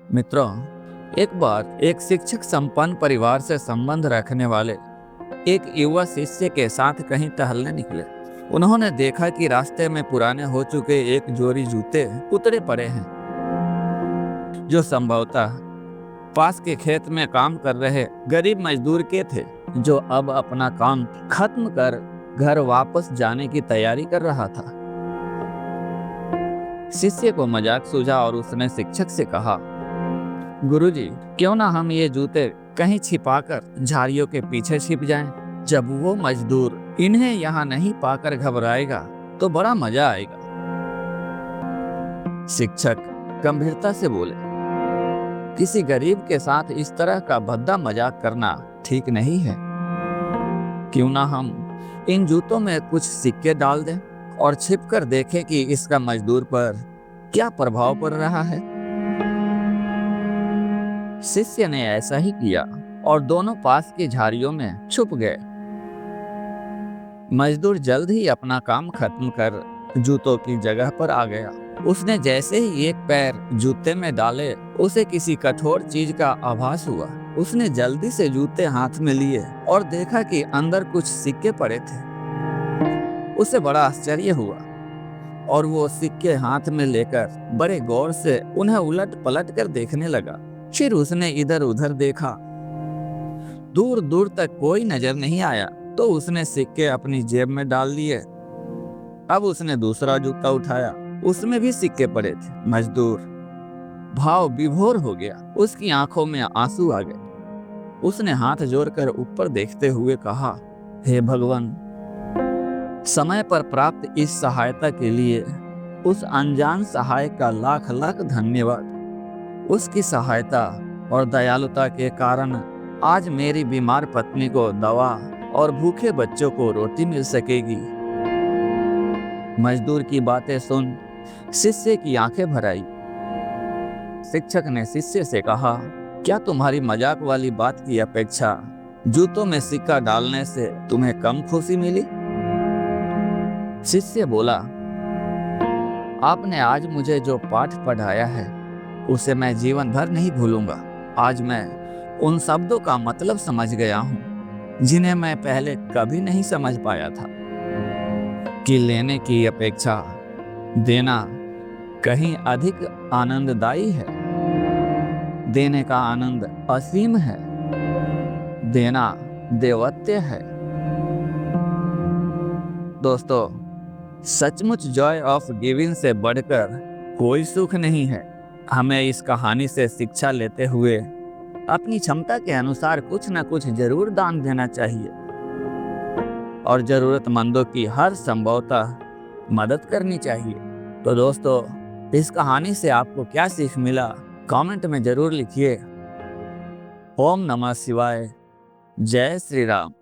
मित्रों, एक बार एक शिक्षक संपन्न परिवार से संबंध रखने वाले एक युवा शिष्य के साथ कहीं टहलने निकले। उन्होंने देखा कि रास्ते में पुराने हो चुके एक जोड़ी जूते उतरे पड़े हैं, जो संभवतः पास के खेत में काम कर रहे गरीब मजदूर के थे, जो अब अपना काम खत्म कर घर वापस जाने की तैयारी कर रहा था। शिष्य को मजाक सूझा और उसने शिक्षक से कहा, गुरुजी, क्यों ना हम ये जूते कहीं छिपाकर झाड़ियों के पीछे छिप जाएं? जब वो मजदूर इन्हें यहाँ नहीं पाकर घबराएगा तो बड़ा मजा आएगा। शिक्षक गंभीरता से बोले, किसी गरीब के साथ इस तरह का भद्दा मजाक करना ठीक नहीं है। क्यों ना हम इन जूतों में कुछ सिक्के डाल दें और छिपकर देखें कि इसका मजदूर पर क्या प्रभाव पड़ रहा है। शिष्य ने ऐसा ही किया और दोनों पास की झाड़ियों में छुप गए। मजदूर जल्द ही अपना काम खत्म कर जूतों की जगह पर आ गया। उसने जैसे ही एक पैर जूते में डाले, उसे किसी कठोर चीज का आभास हुआ। उसने जल्दी से जूते हाथ में लिए और देखा कि अंदर कुछ सिक्के पड़े थे। उसे बड़ा आश्चर्य हुआ और वो सिक्के हाथ में लेकर बड़े गौर से उन्हें उलट पलट कर देखने लगा। फिर उसने इधर उधर देखा, दूर दूर तक कोई नजर नहीं आया, तो उसने सिक्के अपनी जेब में डाल लिए। अब उसने दूसरा जूता उठाया, उसमें भी सिक्के पड़े थे। मजदूर भाव विभोर हो गया, उसकी आंखों में आंसू आ गए। उसने हाथ जोड़कर ऊपर देखते हुए कहा, हे भगवान, समय पर प्राप्त इस सहायता के लिए उस अनजान सहायक का लाख लाख धन्यवाद। उसकी सहायता और दयालुता के कारण आज मेरी बीमार पत्नी को दवा और भूखे बच्चों को रोटी मिल सकेगी। मजदूर की बातें सुन शिष्य की आंखें भर आई। शिक्षक ने शिष्य से कहा, क्या तुम्हारी मजाक वाली बात की अपेक्षा जूतों में सिक्का डालने से तुम्हें कम खुशी मिली? शिष्य बोला, आपने आज मुझे जो पाठ पढ़ाया है उसे मैं जीवन भर नहीं भूलूंगा। आज मैं उन शब्दों का मतलब समझ गया हूँ जिन्हें मैं पहले कभी नहीं समझ पाया था, कि लेने की अपेक्षा देना कहीं अधिक आनंददायी है। देने का आनंद असीम है, देना देवत्य है। दोस्तों, सचमुच जॉय ऑफ गिविंग से बढ़कर कोई सुख नहीं है। हमें इस कहानी से शिक्षा लेते हुए अपनी क्षमता के अनुसार कुछ न कुछ जरूर दान देना चाहिए और जरूरतमंदों की हर संभवतः मदद करनी चाहिए। तो दोस्तों, इस कहानी से आपको क्या सीख मिला, कमेंट में जरूर लिखिए। ओम नमः शिवाय। जय श्री राम।